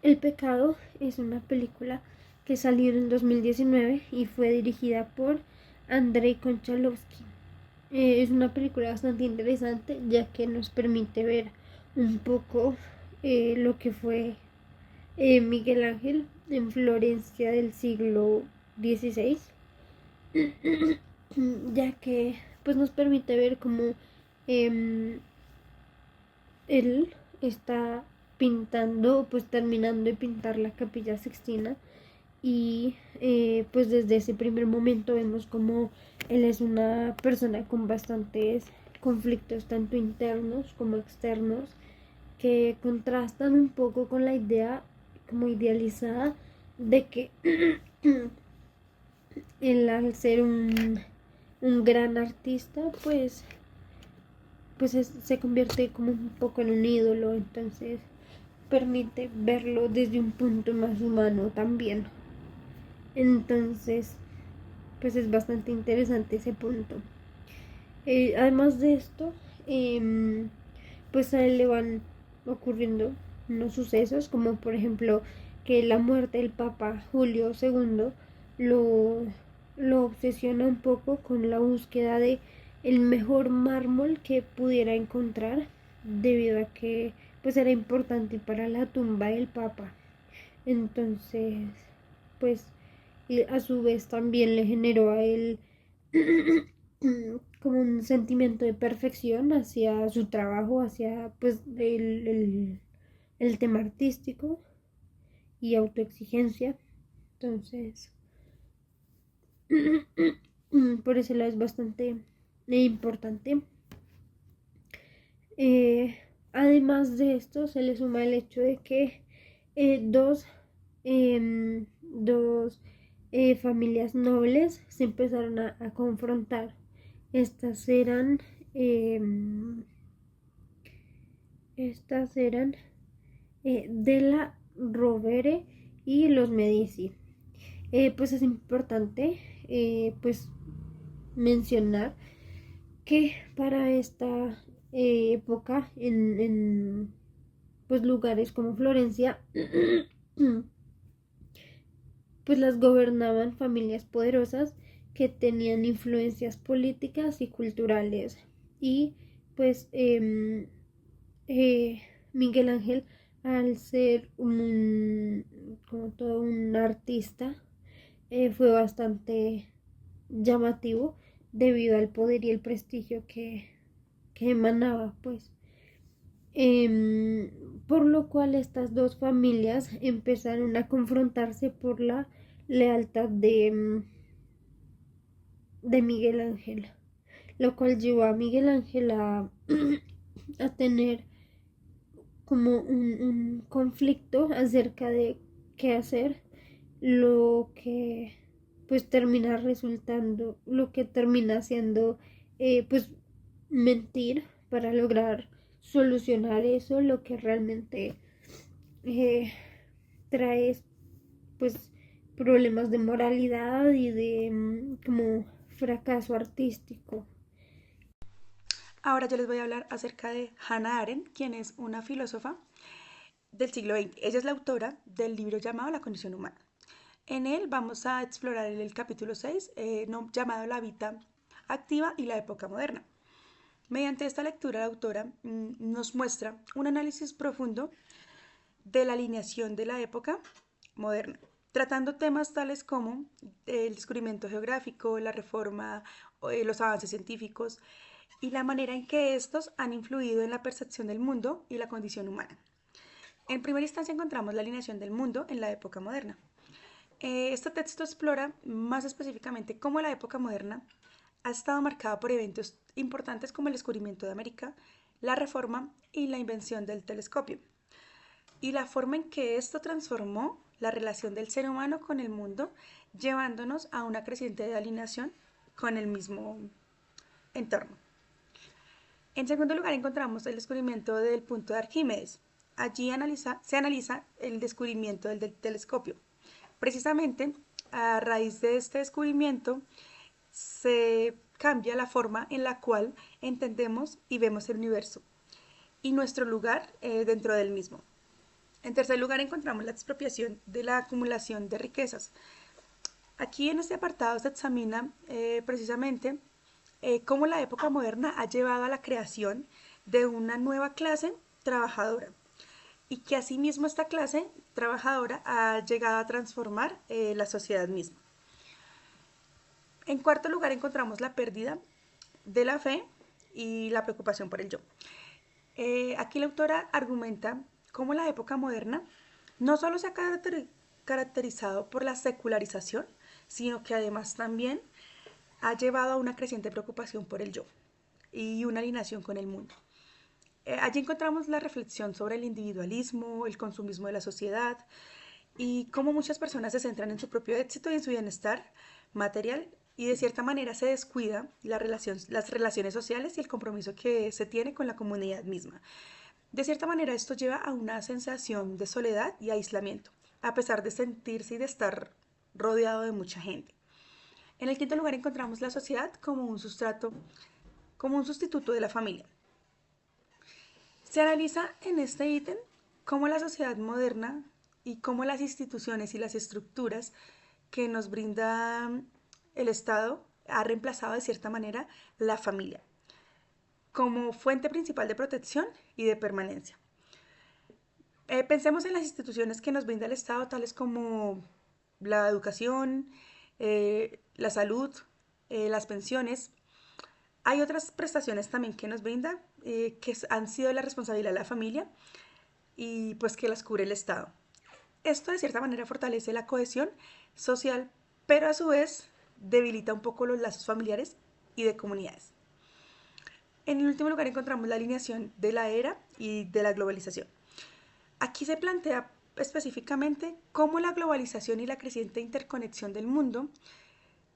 El pecado es una película que salió en el 2019 y fue dirigida por Andrei Konchalovsky. Es una película bastante interesante ya que nos permite ver un poco lo que fue Miguel Ángel en Florencia del siglo XVI, ya que pues nos permite ver cómo eh, él está pintando, pues terminando de pintar la Capilla Sixtina y pues desde ese primer momento vemos como él es una persona con bastantes conflictos tanto internos como externos que contrastan un poco con la idea como idealizada de que él al ser un gran artista pues se convierte como un poco en un ídolo, entonces permite verlo desde un punto más humano también. Entonces, pues es bastante interesante ese punto. Además de esto, pues a él le van ocurriendo unos sucesos, como por ejemplo que la muerte del Papa Julio II lo, lo obsesiona un poco con la búsqueda de el mejor mármol que pudiera encontrar, debido a que pues era importante para la tumba del Papa. Entonces, pues y a su vez también le generó a él como un sentimiento de perfección hacia su trabajo, hacia pues el tema artístico y autoexigencia. Entonces, por ese lado es bastante importante. Además de esto, se le suma el hecho de que dos familias nobles se empezaron a confrontar. Estas eran, eh, estas eran de la Rovere y los Medici. Pues es importante pues mencionar que para esta época en pues lugares como Florencia pues las gobernaban familias poderosas que tenían influencias políticas y culturales y pues eh, Miguel Ángel al ser como todo un artista fue bastante llamativo debido al poder y el prestigio que emanaba pues. Por lo cual estas dos familias empezaron a confrontarse por la lealtad de Miguel Ángel, lo cual llevó a Miguel Ángel a tener como un conflicto acerca de qué hacer, lo que pues termina resultando, lo que termina siendo pues mentir para lograr solucionar eso, lo que realmente eh, trae pues problemas de moralidad y de como fracaso artístico. Ahora yo les voy a hablar acerca de Hannah Arendt, quien es una filósofa del siglo XX. Ella es la autora del libro llamado La condición humana. En él vamos a explorar el capítulo 6, llamado La vida activa y la época moderna. Mediante esta lectura, la autora nos muestra un análisis profundo de la alineación de la época moderna, tratando temas tales como el descubrimiento geográfico, la reforma, los avances científicos y la manera en que estos han influido en la percepción del mundo y la condición humana. En primera instancia encontramos la alineación del mundo en la época moderna. Este texto explora más específicamente cómo la época moderna ha estado marcada por eventos importantes como el descubrimiento de América, la reforma y la invención del telescopio, y la forma en que esto transformó la relación del ser humano con el mundo, llevándonos a una creciente alineación con el mismo entorno. En segundo lugar encontramos el descubrimiento del punto de Arquímedes. Allí se analiza el descubrimiento del telescopio. Precisamente a raíz de este descubrimiento se cambia la forma en la cual entendemos y vemos el universo y nuestro lugar dentro del mismo. En tercer lugar encontramos la expropiación de la acumulación de riquezas. Aquí en este apartado se examina precisamente cómo la época moderna ha llevado a la creación de una nueva clase trabajadora y que asimismo esta clase trabajadora ha llegado a transformar la sociedad misma. En cuarto lugar encontramos la pérdida de la fe y la preocupación por el yo. Aquí la autora argumenta cómo la época moderna no solo se ha caracterizado por la secularización, sino que además también ha llevado a una creciente preocupación por el yo y una alineación con el mundo. Allí encontramos la reflexión sobre el individualismo, el consumismo de la sociedad y cómo muchas personas se centran en su propio éxito y en su bienestar material y de cierta manera se descuida las relaciones sociales y el compromiso que se tiene con la comunidad misma. De cierta manera esto lleva a una sensación de soledad y aislamiento, a pesar de sentirse y de estar rodeado de mucha gente. En el quinto lugar encontramos la sociedad como un sustituto de la familia. Se analiza en este ítem cómo la sociedad moderna y cómo las instituciones y las estructuras que nos brinda el Estado ha reemplazado de cierta manera la familia como fuente principal de protección y de permanencia. Pensemos en las instituciones que nos brinda el Estado, tales como la educación, la salud, las pensiones. Hay otras prestaciones también que nos brinda, que han sido la responsabilidad de la familia y pues que las cubre el Estado. Esto de cierta manera fortalece la cohesión social, pero a su vez debilita un poco los lazos familiares y de comunidades. En el último lugar encontramos la alineación de la era y de la globalización. Aquí se plantea específicamente cómo la globalización y la creciente interconexión del mundo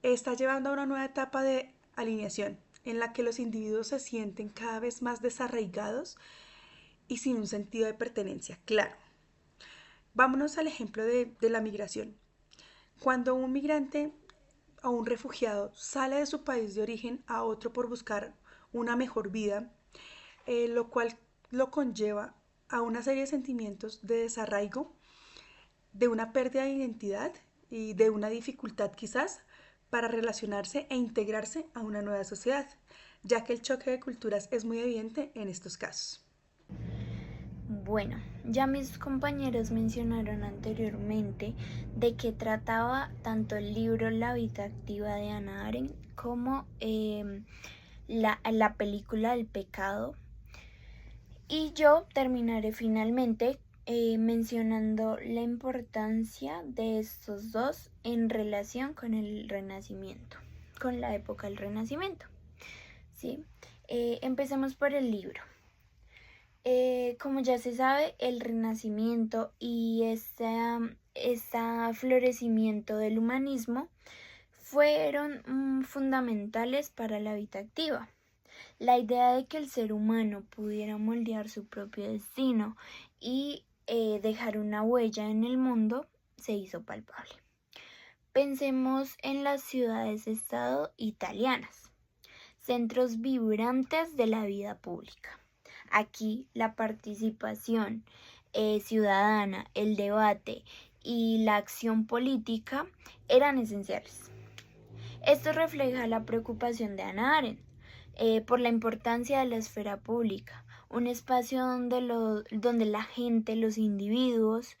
está llevando a una nueva etapa de alineación en la que los individuos se sienten cada vez más desarraigados y sin un sentido de pertenencia claro. Vámonos al ejemplo de la migración. Cuando un migrante o un refugiado sale de su país de origen a otro por buscar una mejor vida, lo cual lo conlleva a una serie de sentimientos de desarraigo, de una pérdida de identidad y de una dificultad quizás para relacionarse e integrarse a una nueva sociedad, ya que el choque de culturas es muy evidente en estos casos. Bueno, ya mis compañeros mencionaron anteriormente de que trataba tanto el libro La vida activa de Hannah Arendt como la película El pecado. Y yo terminaré finalmente mencionando la importancia de estos dos en relación con el Renacimiento, con la época del Renacimiento. ¿Sí? Empecemos por el libro. Como ya se sabe, el Renacimiento y este florecimiento del humanismo fueron fundamentales para la vida activa. La idea de que el ser humano pudiera moldear su propio destino y dejar una huella en el mundo se hizo palpable. Pensemos en las ciudades-estado italianas, centros vibrantes de la vida pública. Aquí la participación ciudadana, el debate y la acción política eran esenciales. Esto refleja la preocupación de Hannah Arendt por la importancia de la esfera pública, un espacio donde la gente, los individuos,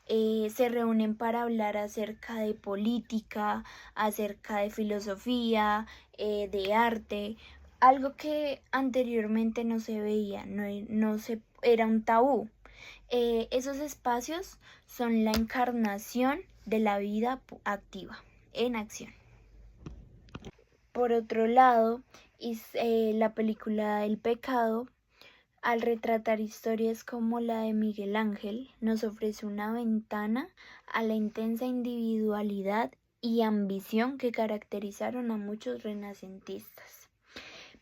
se reúnen para hablar acerca de política, acerca de filosofía, de arte, algo que anteriormente no se veía, era un tabú. Esos espacios son la encarnación de la vida activa, en acción. Por otro lado, la película El pecado, al retratar historias como la de Miguel Ángel, nos ofrece una ventana a la intensa individualidad y ambición que caracterizaron a muchos renacentistas.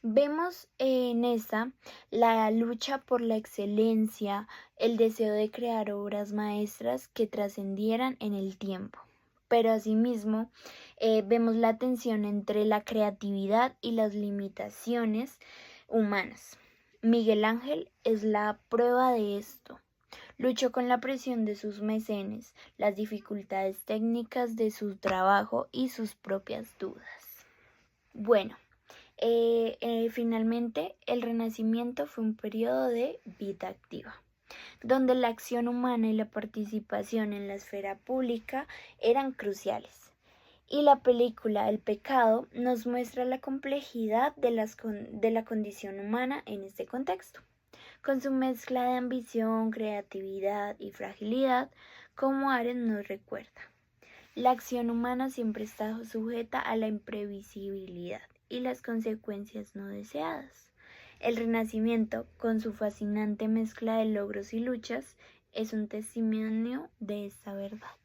Vemos en esta la lucha por la excelencia, el deseo de crear obras maestras que trascendieran en el tiempo. Pero asimismo vemos la tensión entre la creatividad y las limitaciones humanas. Miguel Ángel es la prueba de esto. Luchó con la presión de sus mecenes, las dificultades técnicas de su trabajo y sus propias dudas. Bueno, finalmente el Renacimiento fue un periodo de vida activa, donde la acción humana y la participación en la esfera pública eran cruciales. Y la película El pecado nos muestra la complejidad de la condición humana en este contexto, con su mezcla de ambición, creatividad y fragilidad, como Arendt nos recuerda. La acción humana siempre está sujeta a la imprevisibilidad y las consecuencias no deseadas. El Renacimiento, con su fascinante mezcla de logros y luchas, es un testimonio de esta verdad.